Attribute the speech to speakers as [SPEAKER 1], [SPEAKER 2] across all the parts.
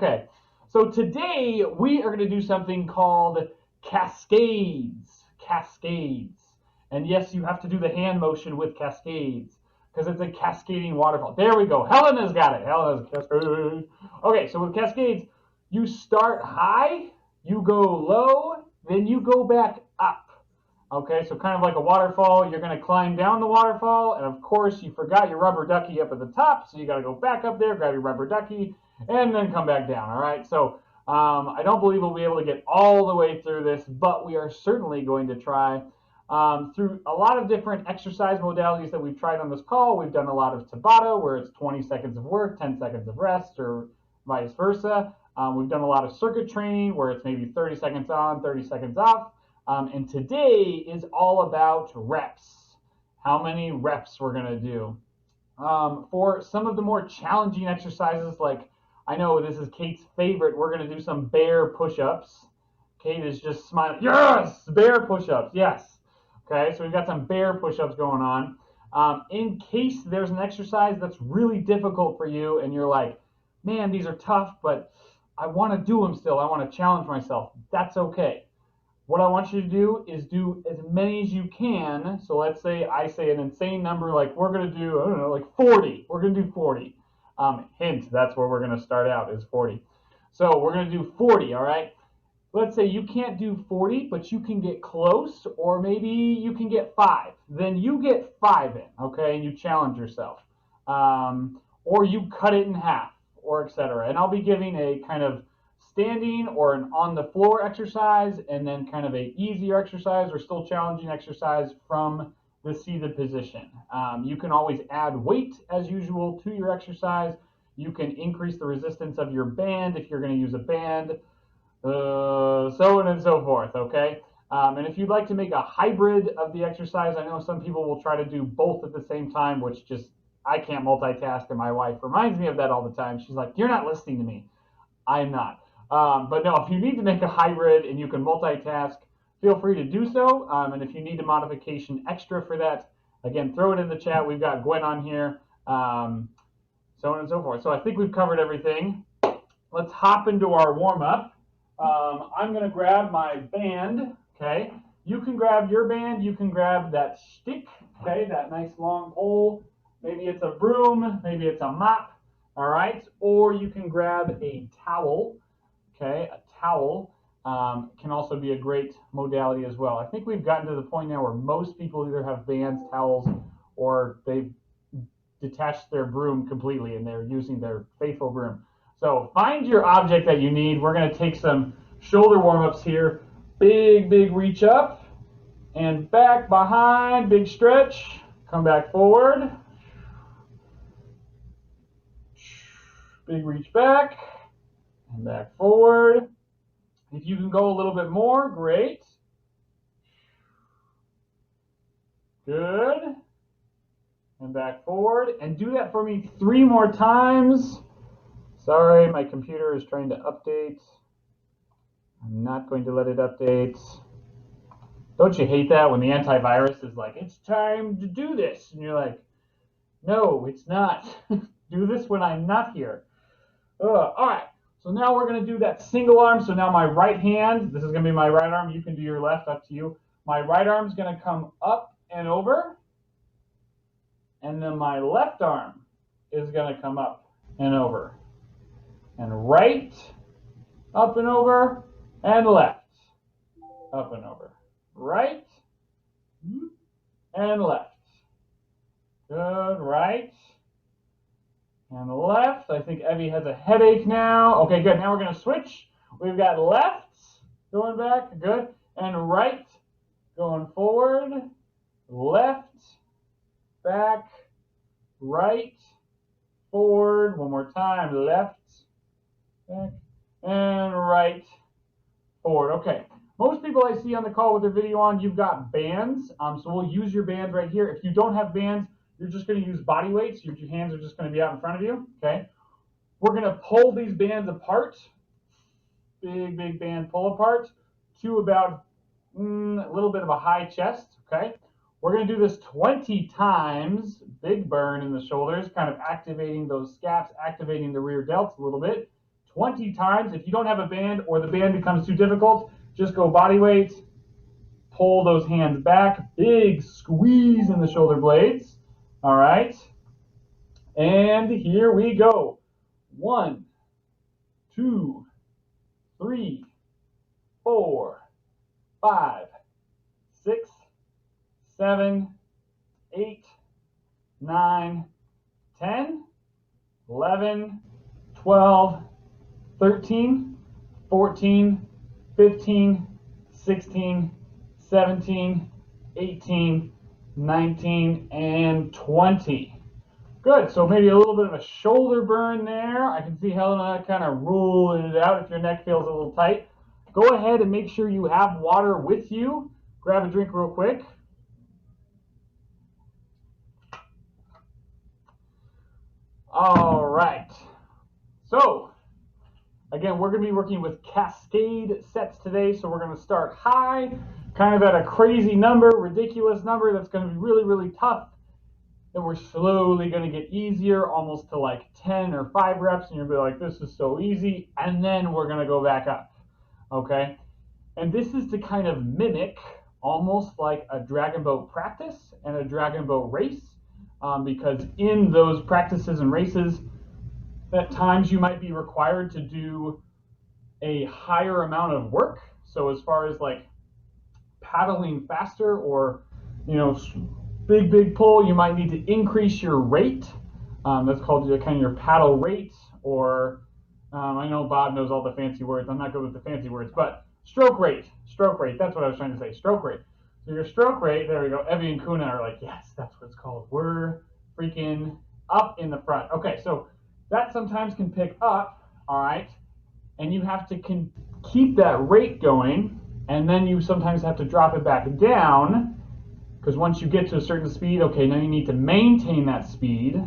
[SPEAKER 1] Okay, so today we are going to do something called cascades. Cascades. And yes, you have to do the hand motion with cascades because it's a cascading waterfall. There we go. Helena's got it. Helena's cascade. Okay, so with cascades, you start high, you go low, then you go back up. Okay, so kind of like a waterfall, you're going to climb down the waterfall, and of course you forgot your rubber ducky up at the top, so you got to go back up there, grab your rubber ducky, and then come back down. All right, so I don't believe we'll be able to get all the way through this, but we are certainly going to try. Through a lot of different exercise modalities that we've tried on this call, we've done a lot of Tabata, where it's 20 seconds of work, 10 seconds of rest, or vice versa. We've done a lot of circuit training, where it's maybe 30 seconds on, 30 seconds off. And today is all about reps, how many reps we're going to do. For some of the more challenging exercises, like I know this is Kate's favorite, we're going to do some bear push-ups. Kate is just smiling. Yes, bear push-ups, yes. Okay, so we've got some bear push-ups going on. In case there's an exercise that's really difficult for you and you're like, man, these are tough, but I want to do them still. I want to challenge myself. That's okay. What I want you to do is do as many as you can. So let's say I say an insane number, like we're going to do, I don't know, like 40. We're going to do 40. Hint, that's where we're going to start out is 40. So we're going to do 40, all right? Let's say you can't do 40, but you can get close, or maybe you can get 5. Then you get 5 in, okay, and you challenge yourself. Or you cut it in half, or etc. And I'll be giving a kind of standing or an on the floor exercise, and then kind of a easier exercise or still challenging exercise from the seated position. You can always add weight as usual to your exercise. You can increase the resistance of your band if you're going to use a band, so on and so forth, okay? And if you'd like to make a hybrid of the exercise, I know some people will try to do both at the same time, which just, I can't multitask, and my wife reminds me of that all the time. She's like, you're not listening to me. I'm not. But no, if you need to make a hybrid and you can multitask, feel free to do so. And if you need a modification extra for that, again, throw it in the chat. We've got Gwen on here, so on and so forth. So I think we've covered everything. Let's hop into our warm-up. I'm going to grab my band, okay? You can grab your band. You can grab that stick, okay, that nice long pole. Maybe it's a broom. Maybe it's a mop, all right? Or you can grab a towel. Okay, a towel can also be a great modality as well. I think we've gotten to the point now where most people either have bands, towels, or they've detached their broom completely and they're using their faithful broom. So find your object that you need. We're going to take some shoulder warm-ups here. Big, big reach up and back, behind, big stretch. Come back forward. Big reach back. And back forward. If you can go a little bit more, great. Good. And back forward. And do that for me 3 more times. Sorry, my computer is trying to update. I'm not going to let it update. Don't you hate that when the antivirus is like, it's time to do this? And you're like, no, it's not. Do this when I'm not here. All right. So now we're going to do that single arm. So now my right hand, this is going to be my right arm. You can do your left, up to you. My right arm is going to come up and over. And then my left arm is going to come up and over. And right, up and over, and left, up and over. Right, and left. Good, right. And left. I think Evie has a headache now. Okay, good. Now we're going to switch. We've got left going back. Good. And right going forward. Left, back, right, forward. One more time. Left, back, and right, forward. Okay. Most people I see on the call with their video on, you've got bands. So we'll use your bands right here. If you don't have bands, you're just going to use body weights. Your hands are just going to be out in front of you, okay? We're going to pull these bands apart, big, big band pull apart, to about a little bit of a high chest, okay? We're going to do this 20 times, big burn in the shoulders, kind of activating those scaps, activating the rear delts a little bit. 20 times. If you don't have a band or the band becomes too difficult, just go body weight, pull those hands back, big squeeze in the shoulder blades. All right. And here we go. 1, 2, 3, 4, 5, 6, 7, 8, 9, 10, 11, 12, 13, 14, 15, 16, 17, 18, 19, and 20. Good. So maybe a little bit of a shoulder burn there. I can see Helena kind of ruling it out if your neck feels a little tight. Go ahead and make sure you have water with you. Grab a drink real quick. All right. So, again, we're going to be working with cascade sets today. So we're going to start high, kind of at a crazy number, ridiculous number that's going to be really, really tough. Then we're slowly going to get easier, almost to like 10 or 5 reps, and you'll be like, this is so easy. And then we're going to go back up, okay? And this is to kind of mimic almost like a dragon boat practice and a dragon boat race, because in those practices and races, at times you might be required to do a higher amount of work. So as far as like paddling faster or, big pull, you might need to increase your rate. That's called kind of your paddle rate, or I know Bob knows all the fancy words. I'm not good with the fancy words, but stroke rate. That's what I was trying to say. Stroke rate. So your stroke rate, there we go. Evie and Kuna are like, yes, that's what it's called. We're freaking up in the front. Okay, so that sometimes can pick up, all right, and you have to keep that rate going, and then you sometimes have to drop it back down, because once you get to a certain speed, okay, now you need to maintain that speed.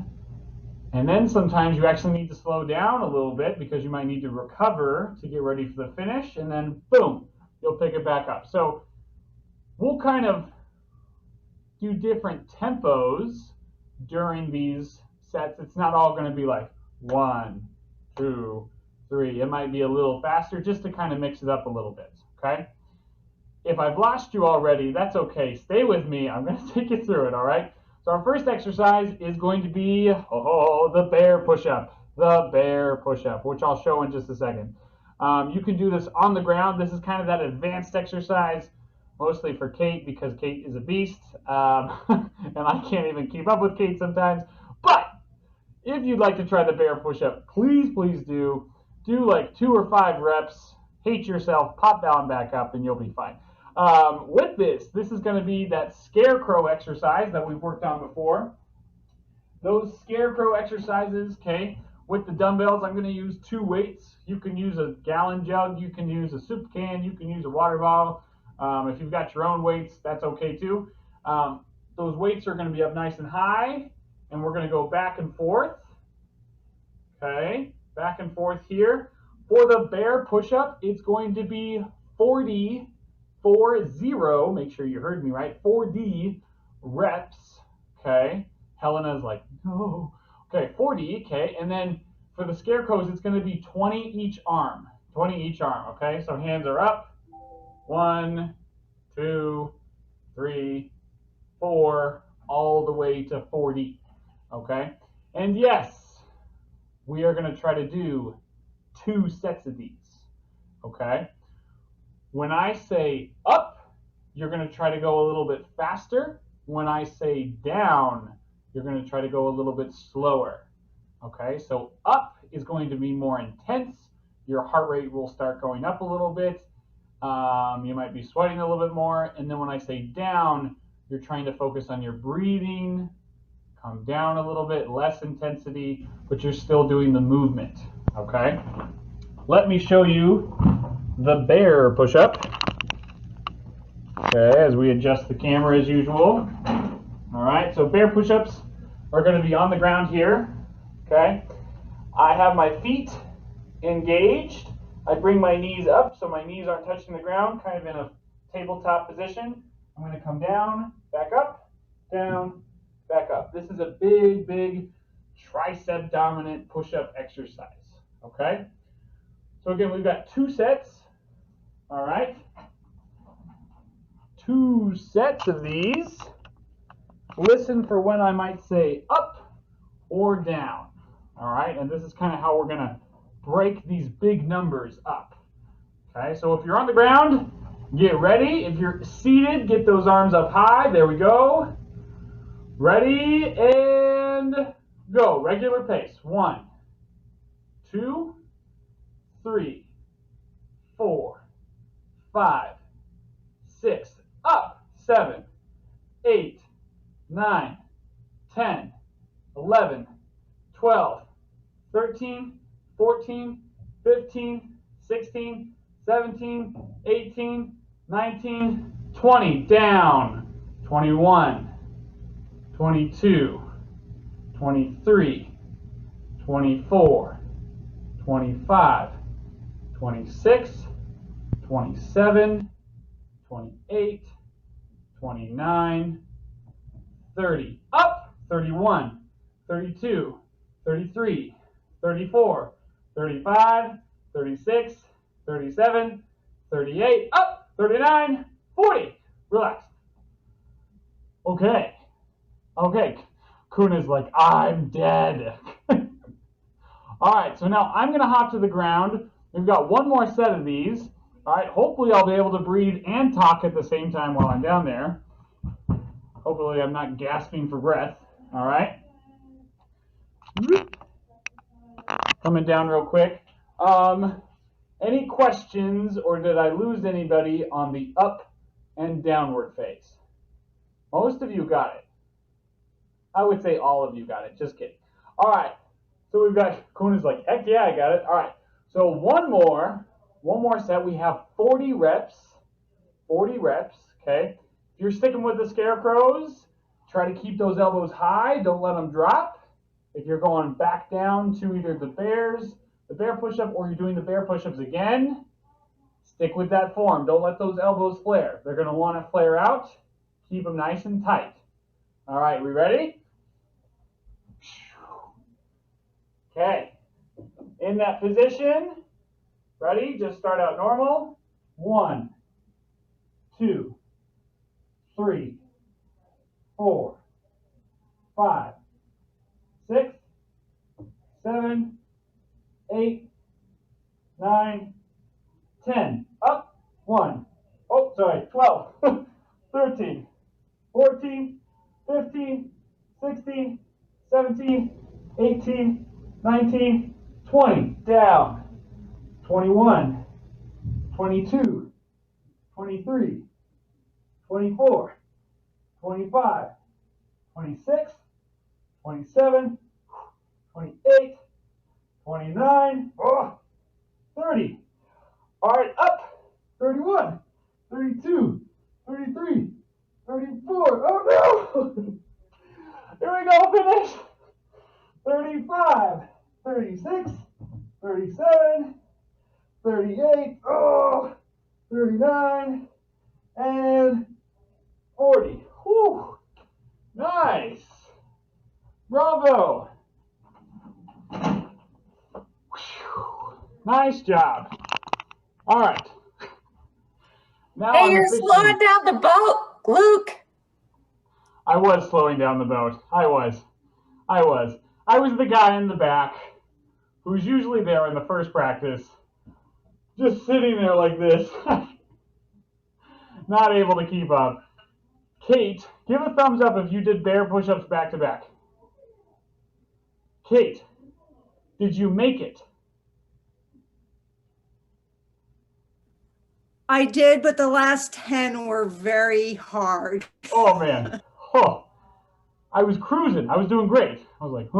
[SPEAKER 1] And then sometimes you actually need to slow down a little bit because you might need to recover to get ready for the finish. And then boom, you'll pick it back up. So we'll kind of do different tempos during these sets. It's not all going to be like 1, 2, 3. It might be a little faster just to kind of mix it up a little bit, okay? If I've lost you already, that's okay. Stay with me. I'm going to take you through it, all right? So our first exercise is going to be, the bear push-up. The bear push-up, which I'll show in just a second. You can do this on the ground. This is kind of that advanced exercise, mostly for Kate, because Kate is a beast, and I can't even keep up with Kate sometimes. But if you'd like to try the bear push-up, please do. Do like 2 or 5 reps. Hate yourself, pop down, back up, and you'll be fine. With this is going to be that scarecrow exercise that we've worked on before. Those scarecrow exercises, okay, with the dumbbells, I'm going to use 2 weights. You can use a gallon jug, you can use a soup can, you can use a water bottle. If you've got your own weights, that's okay too. Those weights are going to be up nice and high, and we're going to go back and forth. Okay, back and forth here. For the bear push-up, it's going to be 40, make sure you heard me right, 40 reps, okay? Helena's like, no. Okay, 40, okay, and then for the scarecrows, it's going to be 20 each arm, okay? So hands are up, 1, 2, 3, 4, all the way to 40, okay? And yes, we are going to try to do 2 sets of these, okay? When I say up, you're going to try to go a little bit faster. When I say down, you're going to try to go a little bit slower, okay? So up is going to be more intense. Your heart rate will start going up a little bit. You might be sweating a little bit more. And then when I say down, you're trying to focus on your breathing, come down a little bit, less intensity, but you're still doing the movement, okay? Let me show you the bear push-up, okay, as we adjust the camera as usual. All right, so bear push-ups are going to be on the ground here, okay? I have my feet engaged. I bring my knees up so my knees aren't touching the ground, kind of in a tabletop position. I'm going to come down, back up, down, back up. This is a big tricep dominant push-up exercise, okay? So again, we've got 2 sets. All right. 2 sets of these. Listen for when I might say up or down. All right. And this is kind of how we're going to break these big numbers up. Okay. So if you're on the ground, get ready. If you're seated, get those arms up high. There we go. Ready and go. Regular pace. 1, 2, 3, 4, 5, 6, up. 7, 8, 9, 10, 11, 12, 13, 14, 15, 16, 17, 18, 19, 20. Down. 21, 22, 23, 24, 25, 26, 27, 28, 29, 30. Up. 31, 32, 33, 34, 35, 36, 37, 38. Up. 39, 40. Relax. Okay. Okay. Kuna's like, I'm dead. All right, so now I'm going to hop to the ground. We've got one more set of these. All right, hopefully I'll be able to breathe and talk at the same time while I'm down there. Hopefully I'm not gasping for breath. All right. Coming down real quick. Any questions, or did I lose anybody on the up and downward face? Most of you got it. I would say all of you got it. Just kidding. All right. So we've got, Kuna's like, heck yeah, I got it. All right. So one more set. We have 40 reps. 40 reps. Okay. If you're sticking with the scarecrows, try to keep those elbows high. Don't let them drop. If you're going back down to either the bear push-up, or you're doing the bear push-ups again, stick with that form. Don't let those elbows flare. They're going to want to flare out. Keep them nice and tight. All right, we ready? Okay. In that position, ready? Just start out normal. 1, 2, 3, 4, 5, 6, 7, 8, 9, 10. Up. 1. Oh, sorry. 12, 13, 14, 15, 16, 17, 18, 19, 20. Down. 21, 22, 23, 24, 25, 26, 27, 28, 29, 30. All right, up. 31, 32, 33, 34. Oh no! Here we go, finish. 35, 36, 37, 38, 39, and 40. Whew. Nice. Bravo. Nice job. All right. Now
[SPEAKER 2] hey, you're slowing down the boat, Luke.
[SPEAKER 1] I was slowing down the boat. I was the guy in the back who's usually there in the first practice, just sitting there like this, not able to keep up. Kate, give a thumbs up if you did bear push-ups back to back. Kate, did you make it?
[SPEAKER 3] I did, but the last 10 were very hard.
[SPEAKER 1] Oh, man. Oh, I was cruising. I was doing great. I was like,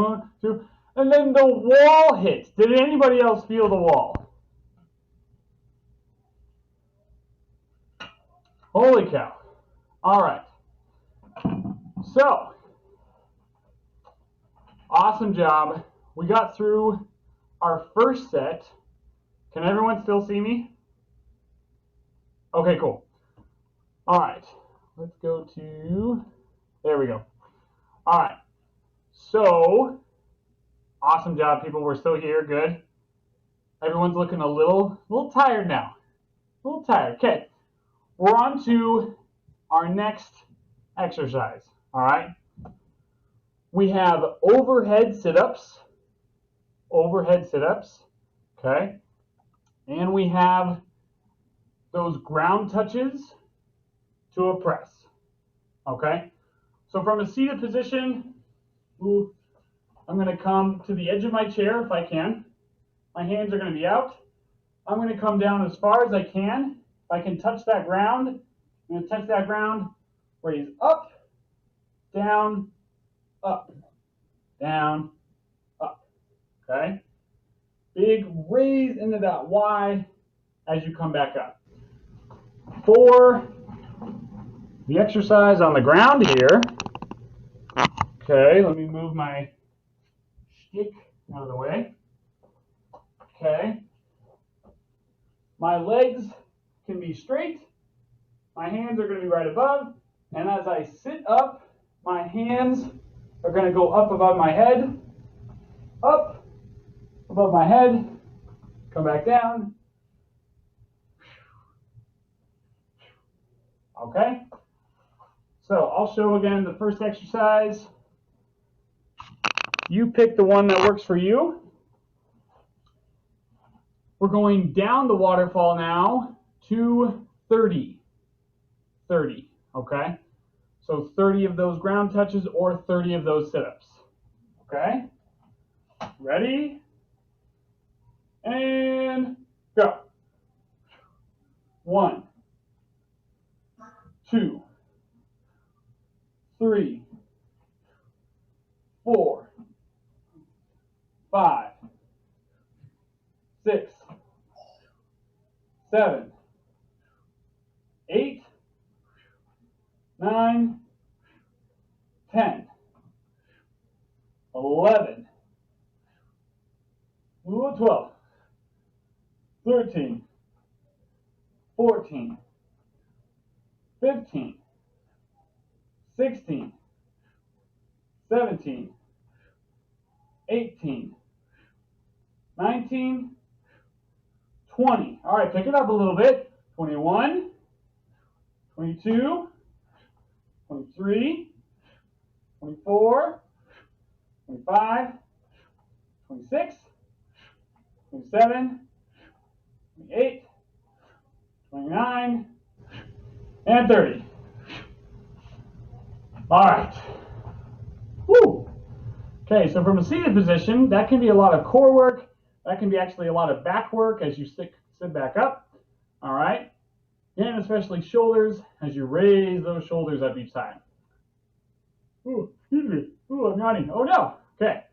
[SPEAKER 1] 2. And then the wall hit. Did anybody else feel the wall? Holy cow. All right. So, awesome job. We got through our first set. Can everyone still see me? Okay, cool. All right. Let's go to, there we go. All right. So, awesome job, people. We're still here. Good. Everyone's looking a little tired now. A little tired. Okay, we're on to our next exercise. All right. We have overhead sit-ups. Overhead sit-ups. Okay. And we have those ground touches to a press. Okay. So from a seated position, I'm going to come to the edge of my chair if I can. My hands are going to be out. I'm going to come down as far as I can. If I can touch that ground, I'm going to touch that ground, raise up, down, up, down, up. Okay? Big raise into that Y as you come back up. For the exercise on the ground here, okay, let me move my stick out of the way. Okay. My legs can be straight. My hands are going to be right above. And as I sit up, my hands are going to go up above my head. Up above my head. Come back down. Okay. So I'll show again the first exercise. You pick the one that works for you. We're going down the waterfall now to 30. 30, okay? So 30 of those ground touches or 30 of those sit-ups. Okay? Ready? And go. 1, 2, 3, 4, 5, 6, 7, 8, 9, 10, 11, 12, 13, 14, 15, 16, 17, 18, 19, 20. All right, pick it up a little bit. 21, 22, 23, 24, 25, 26, 27, 28, 29, and 30. All right. Woo. Okay, so from a seated position, that can be a lot of core work. That can be actually a lot of back work as you sit back up. All right. And especially shoulders as you raise those shoulders up each time. Ooh, excuse me. Ooh, I'm yawning. Oh no. Okay.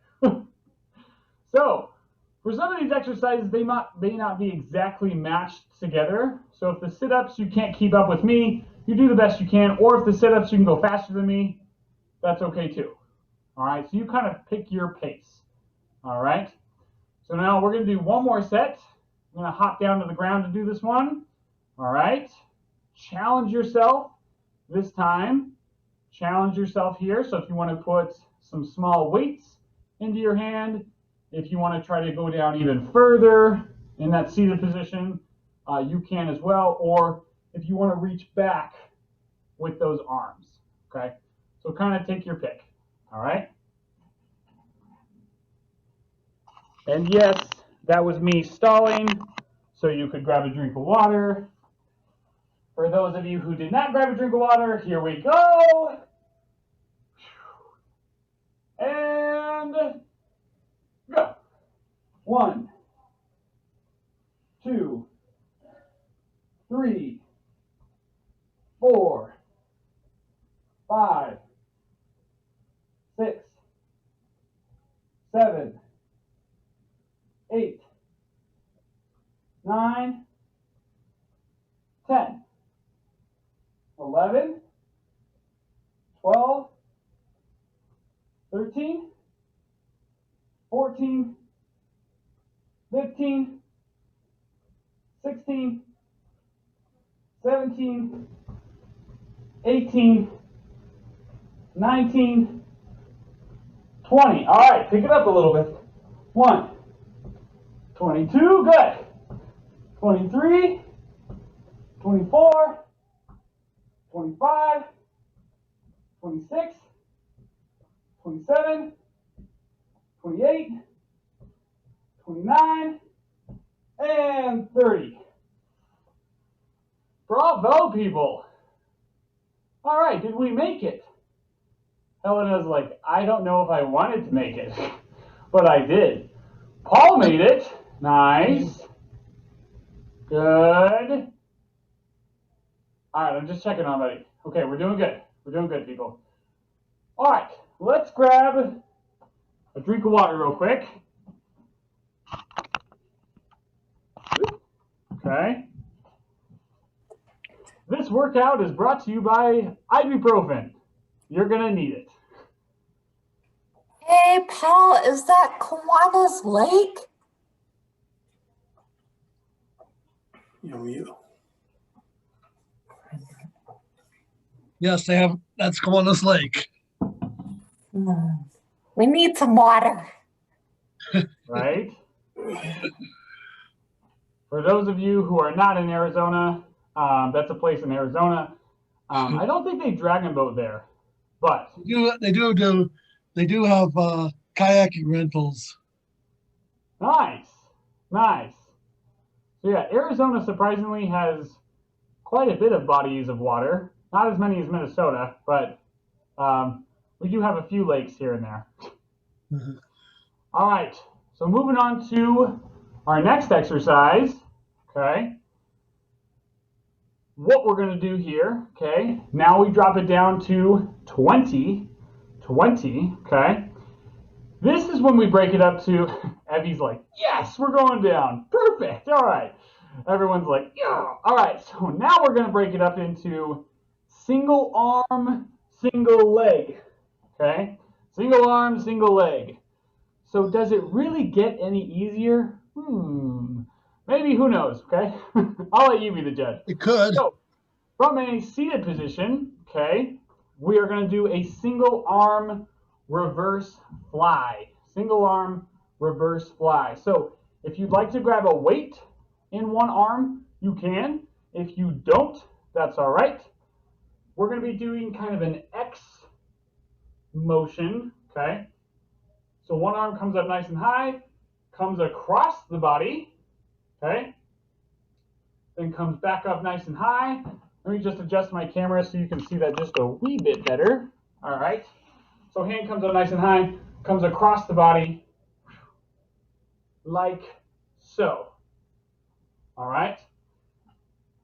[SPEAKER 1] So, for some of these exercises, they may not be exactly matched together. So if the sit-ups you can't keep up with me, you do the best you can. Or if the sit-ups you can go faster than me, that's okay too. All right, so you kind of pick your pace. All right. So now we're going to do one more set. I'm going to hop down to the ground to do this one. All right. Challenge yourself this time. Challenge yourself here. So if you want to put some small weights into your hand, if you want to try to go down even further in that seated position, you can as well. Or if you want to reach back with those arms. Okay. So kind of take your pick. All right. And yes, that was me stalling, so you could grab a drink of water. For those of you who did not grab a drink of water, here we go. And go. 1, 2, 3, 4, 5, 6, 7, 8, 9, 10, 11, 12, 13, 14, 15, 16, 17, 18, 19, 20. All right, pick it up a little bit. 1, 22, good. 23, 24, 25, 26, 27, 28, 29, and 30. Bravo, people. All right, did we make it? Helena's like, I don't know if I wanted to make it, but I did. Paul made it. Nice. Good. All right, I'm just checking on buddy. Okay, we're doing good. We're doing good, people. All right, let's grab a drink of water real quick. Okay. This workout is brought to you by ibuprofen. You're going to need it.
[SPEAKER 2] Hey, Paul, is that Kiwanis Lake?
[SPEAKER 4] You.
[SPEAKER 5] Yes, they have. That's Kiwanis Lake.
[SPEAKER 2] We need some water.
[SPEAKER 1] Right? For those of you who are not in Arizona, that's a place in Arizona. I don't think they dragon boat there, but
[SPEAKER 5] They do have kayaking rentals.
[SPEAKER 1] nice, nice. So yeah, Arizona surprisingly has quite a bit of bodies of water. Not as many as Minnesota, but we do have a few lakes here and there.
[SPEAKER 5] Mhm.
[SPEAKER 1] All right, so moving on to our next exercise, okay? What we're going to do here, okay? Now we drop it down to 20, okay? This is when we break it up to, Evie's like, yes, we're going down. Perfect, all right. Everyone's like, yeah. All right, so now we're going to break it up into single arm, single leg, okay? Single arm, single leg. So does it really get any easier? Maybe, who knows, okay? I'll let you be the judge.
[SPEAKER 5] It could.
[SPEAKER 1] So, from a seated position, okay, we are going to do a single arm reverse fly. Single arm reverse fly. So, if you'd like to grab a weight in one arm, you can. If you don't, that's all right. We're going to be doing kind of an X motion, okay? So one arm comes up nice and high, comes across the body, okay? Then comes back up nice and high. Let me just adjust my camera so you can see that just a wee bit better. All right. So hand comes up nice and high, comes across the body like so. All right.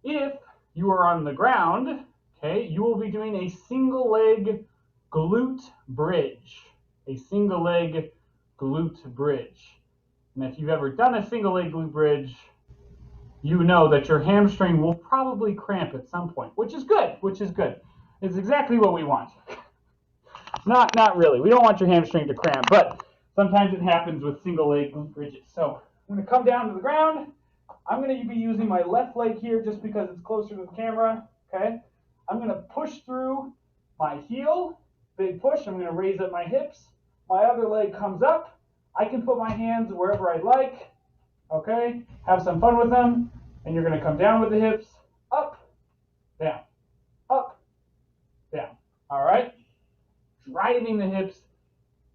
[SPEAKER 1] If you are on the ground, okay, you will be doing a single leg glute bridge. A single leg glute bridge. And if you've ever done a single leg glute bridge, you know that your hamstring will probably cramp at some point, which is good, It's exactly what we want. Not really. We don't want your hamstring to cramp, but sometimes it happens with single leg glute bridges. So I'm going to come down to the ground. I'm going to be using my left leg here just because it's closer to the camera, okay? I'm going to push through my heel, big push. I'm going to raise up my hips. My other leg comes up. I can put my hands wherever I like, okay? Have some fun with them. And you're going to come down with the hips, up, down, up, down. All right? Driving the hips.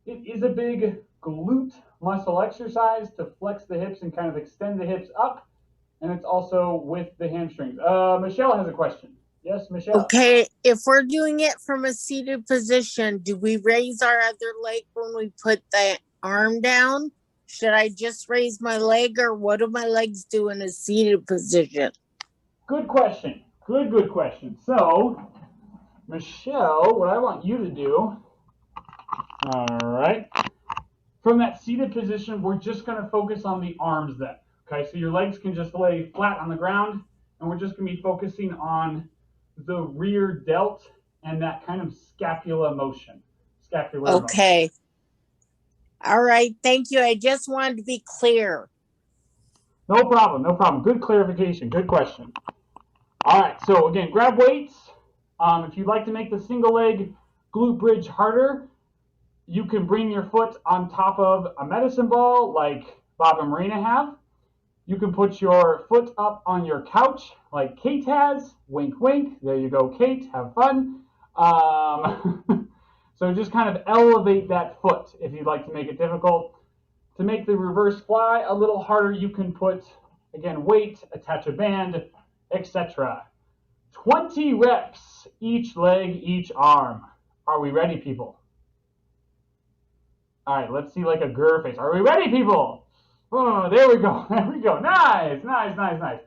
[SPEAKER 1] It is a big glute muscle exercise to flex the hips and kind of extend the hips up. And it's also with the hamstrings. Michelle has a question. Yes, Michelle?
[SPEAKER 6] Okay, if we're doing it from a seated position, do we raise our other leg when we put the arm down? Should I just raise my leg, or what do my legs do in a seated position?
[SPEAKER 1] Good question. Good question. So, Michelle, what I want you to do, all right, from that seated position, we're just going to focus on the arms then. Okay, so your legs can just lay flat on the ground, and we're just going to be focusing on the rear delt and that kind of scapula motion. Scapular motion.
[SPEAKER 6] Okay. All right, thank you. I just wanted to be clear.
[SPEAKER 1] No problem. Good clarification. Good question. All right, so again, grab weights. If you'd like to make the single leg glute bridge harder, you can bring your foot on top of a medicine ball like Bob and Marina have. You can put your foot up on your couch like Kate has. Wink, wink. There you go, Kate. Have fun. So just kind of elevate that foot if you'd like to make it difficult. To make the reverse fly a little harder, you can put, again, weight, attach a band, etc. 20 reps, each leg, each arm. Are we ready, people? All right, let's see like a grr face. Are we ready, people? Oh, there we go. There we go. Nice, nice, nice, nice.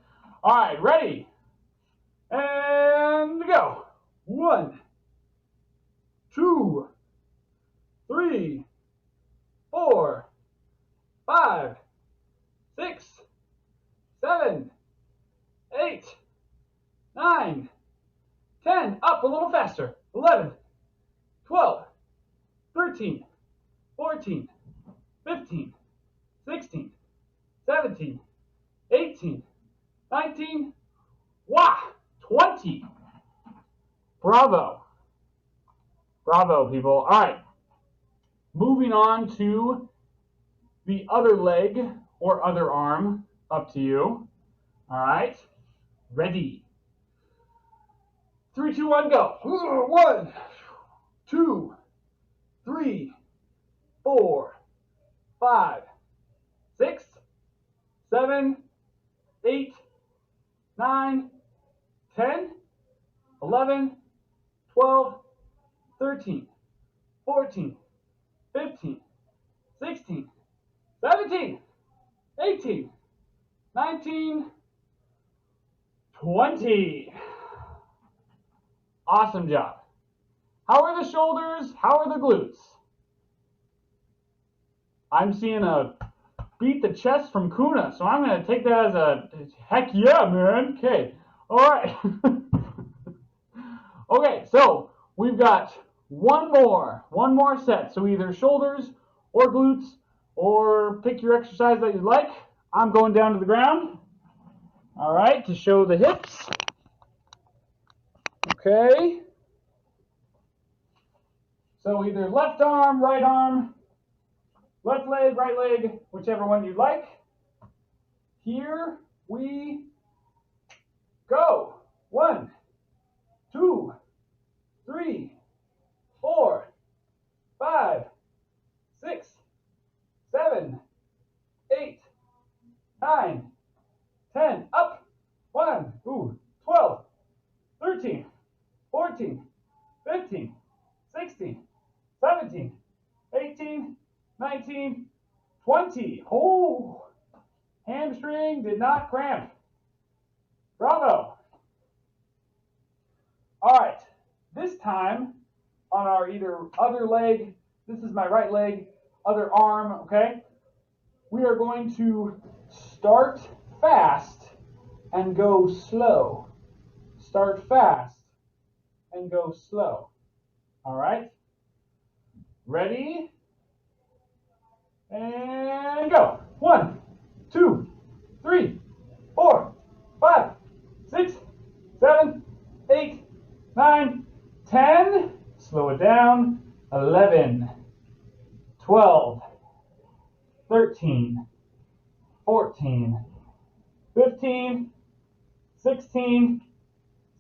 [SPEAKER 1] All right, ready? And go. 1, 2, 3, 4, 5, 6, 7, 8, 9, 10. Up a little faster. 11, 12, 13, 14, 15, 16, 17, 18, 19, wow, 20. Bravo. Bravo, people. All right. Moving on to the other leg or other arm. Up to you. All right. Ready. 3, 2, 1, go. 1, 2, 3, 4, 5, 6, 7, 8, 9, 10, 11, 12, 13, 14, 15, 16, 17, 18, 19, 20. Awesome job. How are the shoulders? How are the glutes? I'm seeing a beat the chest from Kuna, so I'm going to take that as a heck yeah, man. Okay. All right. Okay, so we've got one more set. So either shoulders or glutes, or pick your exercise that you like. I'm going down to the ground. All right, to show the hips. Okay. So either left arm, left leg, right leg, whichever one you like. Here we go. 1, 2, 3, 4, 5, 6, 7, 8, 9, 10. Up. 1, 12, 13, 14, 15, 16, 17, 18, 19, 20. Oh, hamstring did not cramp. Bravo. All right, this time on our either other leg, this is my right leg, other arm, okay? We are going to start fast and go slow. Start fast and go slow. All right? Ready? And go. 1, 2, 3, 4, 5, 6, 7, 8, 9, 10. Slow it down. 11, 12, 13, 14, 15, 16,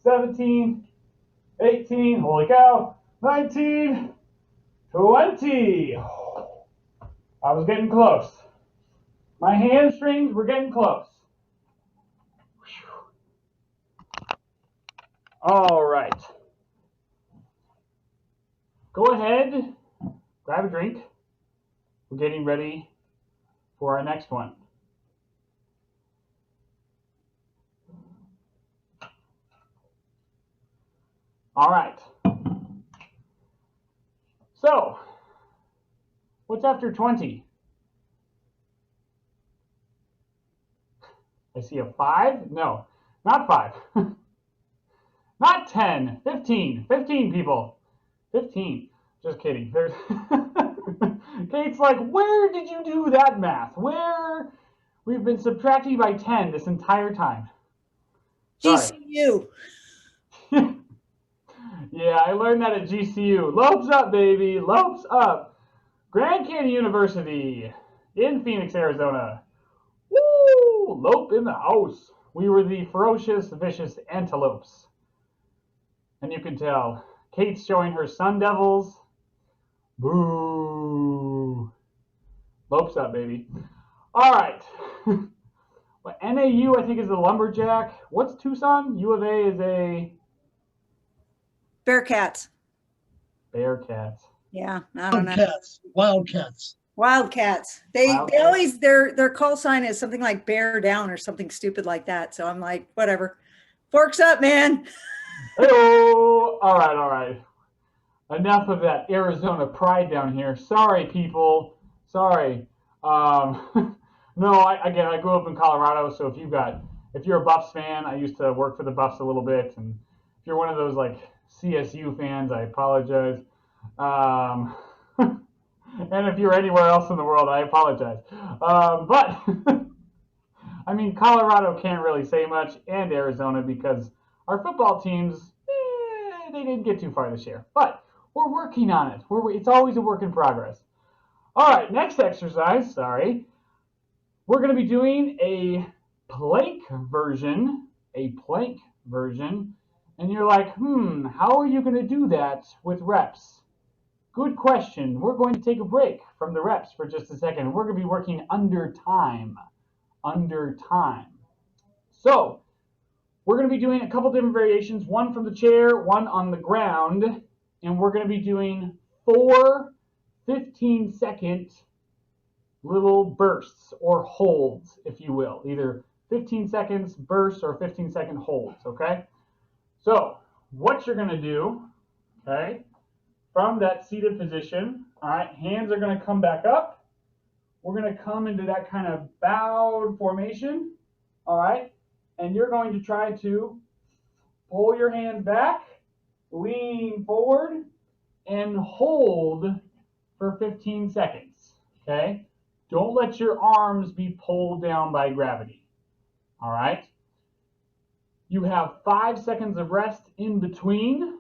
[SPEAKER 1] 17, 18, holy cow, 19, 20. I was getting close. My hamstrings were getting close. All right. Go ahead, grab a drink. We're getting ready for our next one. All right. So, what's after 20? I see a 5? No, not 5. Not 10. 15. 15 people. 15. Just kidding. There's Kate's like, where did you do that math? Where? We've been subtracting by 10 this entire time. Sorry.
[SPEAKER 3] GCU.
[SPEAKER 1] Yeah, I learned that at GCU. Lopes up, baby. Lopes up. Grand Canyon University in Phoenix, Arizona. Woo! Ooh, Lope in the house. We were the ferocious, vicious antelopes. And you can tell. Kate's showing her Sun Devils. Boo. Lope's up, baby. All right. Well, NAU, I think, is the Lumberjack. What's Tucson? U of A is a
[SPEAKER 3] Bearcats.
[SPEAKER 1] Bearcat.
[SPEAKER 3] Yeah, I don't know.
[SPEAKER 5] Wildcats. Wildcats.
[SPEAKER 3] Wildcats. They
[SPEAKER 1] Wildcats.
[SPEAKER 3] always their call sign is something like bear down or something stupid like that. So I'm like, whatever. Forks up, man.
[SPEAKER 1] Hey-oh. All right, all right. Enough of that Arizona pride down here. Sorry, people. Sorry. No, again, I grew up in Colorado, so if you're a Buffs fan, I used to work for the Buffs a little bit, and if you're one of those like CSU fans, I apologize. And if you're anywhere else in the world, I apologize. But I mean, Colorado can't really say much, and Arizona, because our football teams, they didn't get too far this year. But we're working on it. It's always a work in progress. All right, next exercise. Sorry. We're going to be doing a plank version. And you're like, how are you going to do that with reps? Good question. We're going to take a break from the reps for just a second. We're going to be working under time. So we're going to be doing a couple different variations, one from the chair, one on the ground, and we're going to be doing 4 15-second little bursts or holds, if you will, either 15 seconds bursts or 15-second holds, okay? So what you're going to do, okay, from that seated position, all right, hands are going to come back up. We're going to come into that kind of bowed formation, all right, and you're going to try to pull your hands back, lean forward, and hold for 15 seconds, okay? Don't let your arms be pulled down by gravity, all right? You have 5 seconds of rest in between,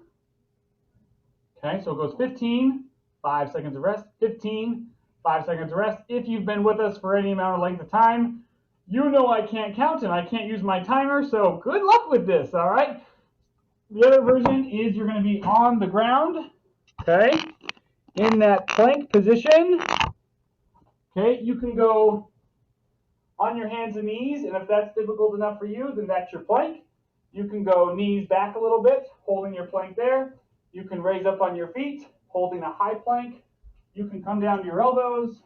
[SPEAKER 1] okay? So it goes 15, 5 seconds of rest, 15, 5 seconds of rest. If you've been with us for any amount of length of time, you know I can't count and I can't use my timer, so good luck with this, all right? The other version is you're going to be on the ground, okay, in that plank position. Okay, you can go on your hands and knees, and if that's difficult enough for you, then that's your plank. You can go knees back a little bit, holding your plank there. You can raise up on your feet, holding a high plank. You can come down to your elbows,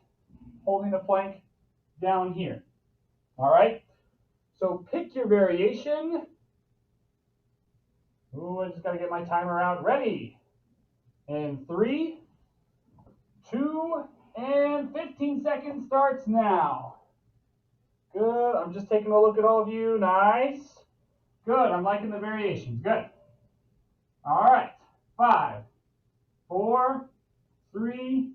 [SPEAKER 1] holding the plank down here. All right? So pick your variation. Ooh, I just got to get my timer out. Ready? And 3, 2, and 15 seconds starts now. Good. I'm just taking a look at all of you. Nice. Good. I'm liking the variations. Good. All right. 5, 4, 3,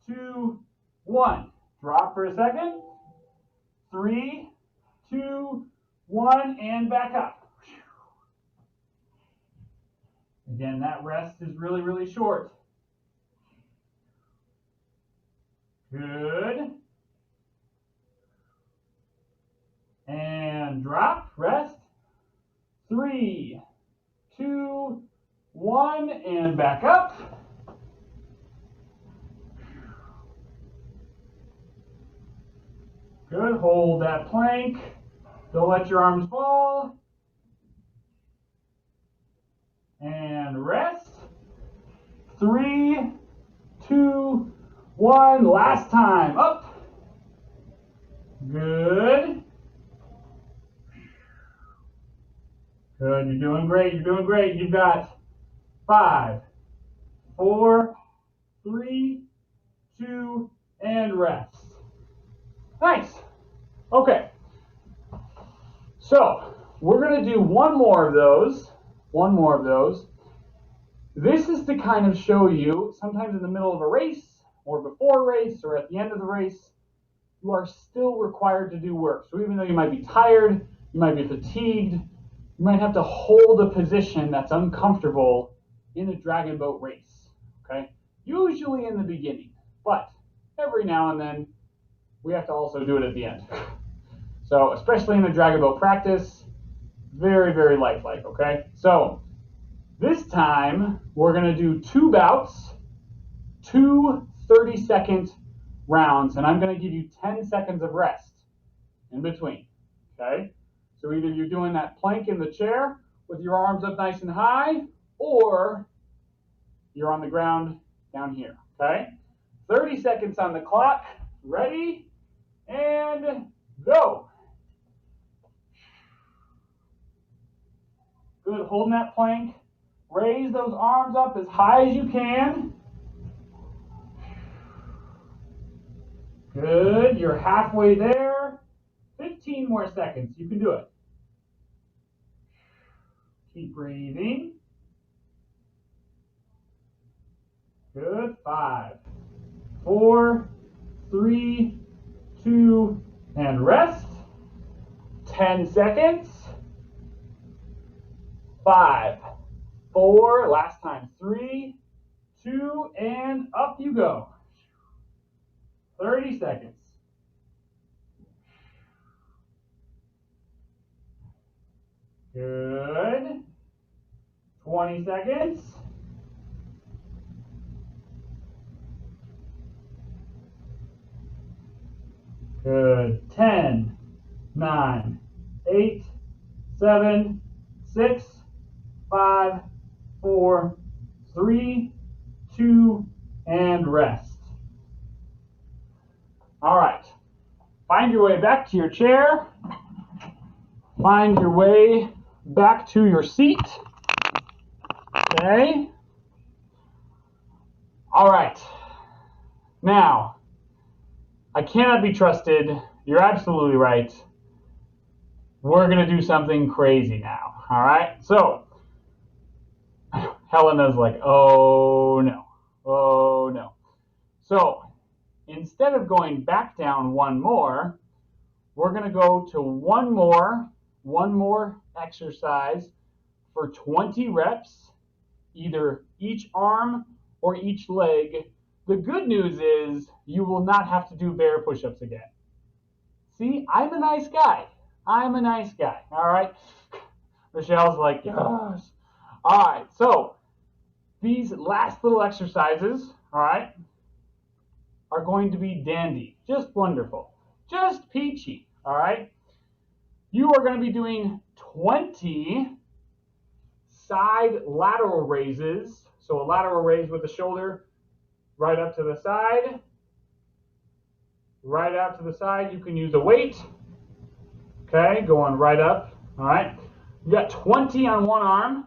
[SPEAKER 1] 2, 1. Drop for a second. 3, 2, 1, and back up. Again, that rest is really, really short. Good. And drop, rest. 3, 2, 1, and back up. Good, hold that plank. Don't let your arms fall. And rest. 3, 2, 1, last time, up. Good. Good, you're doing great, you're doing great. You've got 5, 4, 3, 2, and rest. Nice. Okay. So we're going to do one more of those. This is to kind of show you, sometimes in the middle of a race, or before a race, or at the end of the race, you are still required to do work. So even though you might be tired, you might be fatigued, you might have to hold a position that's uncomfortable in a dragon boat race, okay? Usually in the beginning, but every now and then we have to also do it at the end. So especially in the dragon boat practice, very, very lifelike, okay? So this time we're gonna do 2 bouts, 2 30-second rounds, and I'm gonna give you 10 seconds of rest in between, okay? So either you're doing that plank in the chair with your arms up nice and high, or you're on the ground down here, okay? 30 seconds on the clock, ready, and go. Good, holding that plank. Raise those arms up as high as you can. Good, you're halfway there. 15 more seconds, you can do it. Keep breathing. Good, 5, 4, 3, 2, and rest. 10 seconds. 5, 4, last time, 3, 2, and up you go. 30 seconds. Good. 20 seconds. Good. 10, 9, 8, 7, 6, 5, 4, 3, 2, and rest. All right. Find your way back to your chair. Find your way back to your seat. Okay. All right. Now, I cannot be trusted. You're absolutely right. We're going to do something crazy now. All right. So, Helena's like, oh no. Oh no. So, instead of going back down one more, we're going to go to one more exercise for 20 reps, either each arm or each leg. The good news is you will not have to do bear push-ups again. See, I'm a nice guy. I'm a nice guy. All right. Michelle's like, yes. All right. So these last little exercises, all right, are going to be dandy. Just wonderful. Just peachy. All right. You are going to be doing 20 side lateral raises. So a lateral raise with the shoulder right up to the side. Right out to the side. You can use a weight. Okay, going right up. All right. You got 20 on one arm.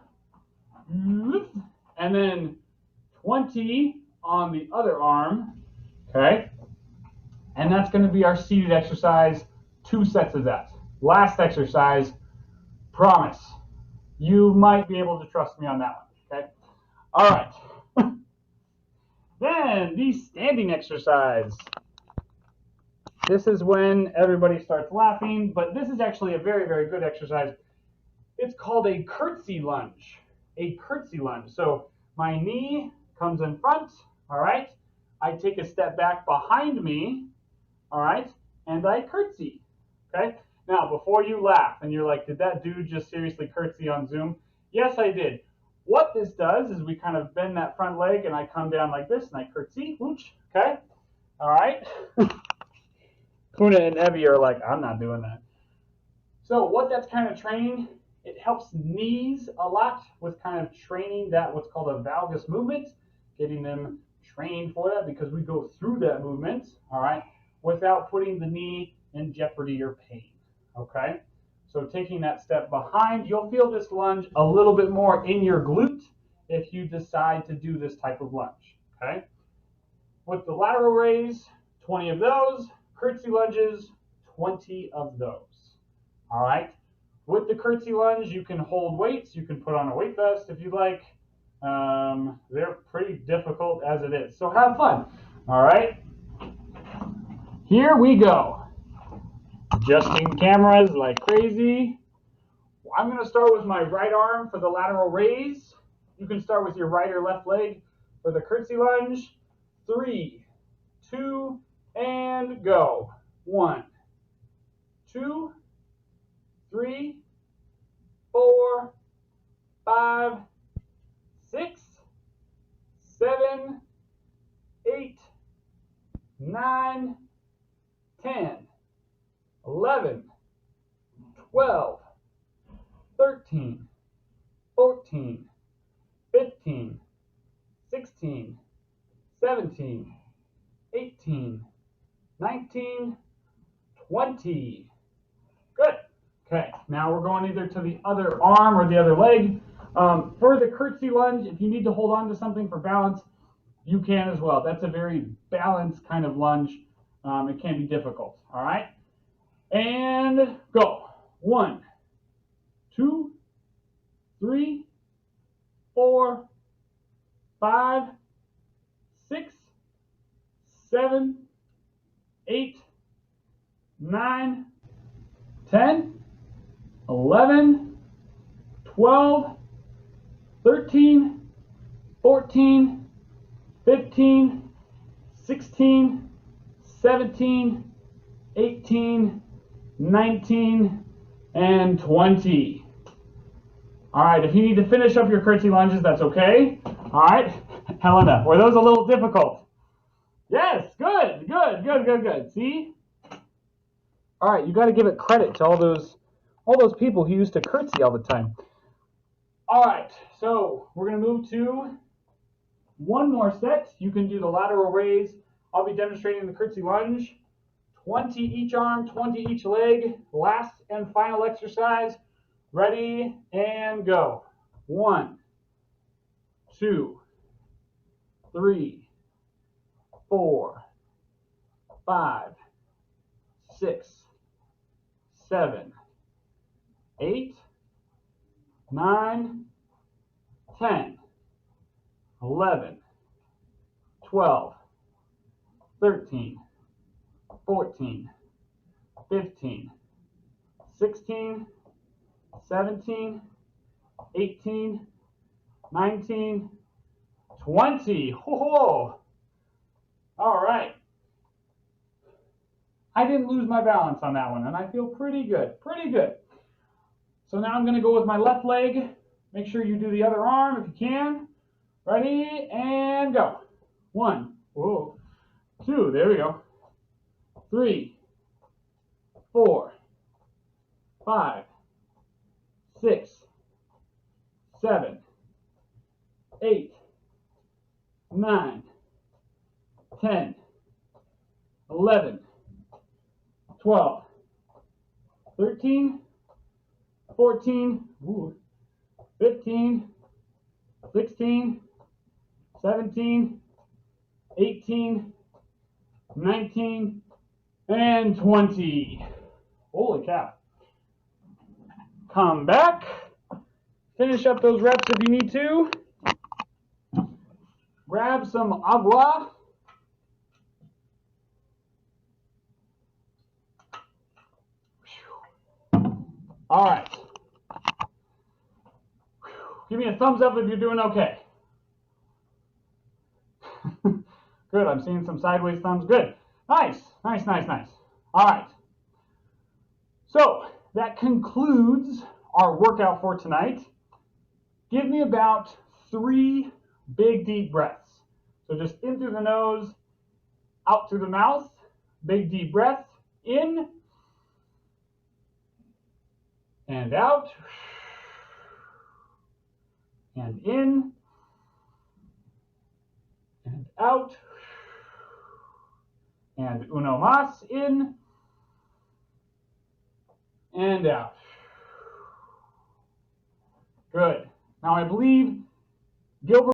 [SPEAKER 1] And then 20 on the other arm. Okay. And that's going to be our seated exercise. 2 sets of that. Last exercise. Promise. You might be able to trust me on that one. Okay. All right. Then the standing exercise. This is when everybody starts laughing, but this is actually a very, very good exercise. It's called a curtsy lunge. A curtsy lunge. So my knee comes in front, all right? I take a step back behind me, all right? And I curtsy, okay? Now, before you laugh and you're like, did that dude just seriously curtsy on Zoom? Yes, I did. What this does is we kind of bend that front leg and I come down like this and I curtsy, whoosh, okay? All right? Kuna and Evie are like, I'm not doing that. So what that's kind of training, it helps knees a lot with kind of training that what's called a valgus movement, getting them trained for that because we go through that movement, all right, without putting the knee in jeopardy or pain, okay? So taking that step behind, you'll feel this lunge a little bit more in your glute if you decide to do this type of lunge, okay? With the lateral raise, 20 of those. Curtsy lunges, 20 of those. All right. With the curtsy lunge, you can hold weights. You can put on a weight vest if you like. They're pretty difficult as it is. So have fun. All right. Here we go. Adjusting cameras like crazy. I'm going to start with my right arm for the lateral raise. You can start with your right or left leg for the curtsy lunge. 3, 2, and go. 1, 2, 3, 4, 5, 6, 7, 8, 9, 10, 11, 12, 13, 14, 15, 16, 17, 18, 19, 20. Good. Okay, now we're going either to the other arm or the other leg. For the curtsy lunge, if you need to hold on to something for balance, you can as well. That's a very balanced kind of lunge. It can be difficult. All right, and go. 1, 2, 3, 4, 5, 6, 7, 8, 9, 10, 11, 12, 13, 14, 15, 16, 17, 18, 19, and 20. All right, if you need to finish up your curtsy lunges, that's okay. All right, Helena, were those a little difficult? Yes, good, good, good, good, good. See? All right, you got to give it credit to all those people who used to curtsy all the time. All right, so we're going to move to one more set. You can do the lateral raise. I'll be demonstrating the curtsy lunge. 20 each arm, 20 each leg. Last and final exercise. Ready and go. 1, 2, 3, 4, 5, 6, 7, 8, 9, 10, 11, 12, 13, 14, 15, 16, 17, 18, 19, 20. Whoa. All right. I didn't lose my balance on that one, and I feel pretty good. Pretty good. So now I'm going to go with my left leg. Make sure you do the other arm if you can. Ready, and go. 1, whoa, 2, there we go. 3, 4, 5, 6, 7, 8, 9, 10, 11, 12, 13, 14, 15, 16, 17, 18, 19, and 20. Holy cow. Come back. Finish up those reps if you need to. Grab some agua. All right. Give me a thumbs up if you're doing okay. Good, I'm seeing some sideways thumbs. Good. Nice, nice, nice, nice. All right. So that concludes our workout for tonight. Give me about 3 big deep breaths. So just in through the nose, out through the mouth. Big deep breath. In and out. And in and out. And uno mas, in and out. Good. Now I believe Gilbert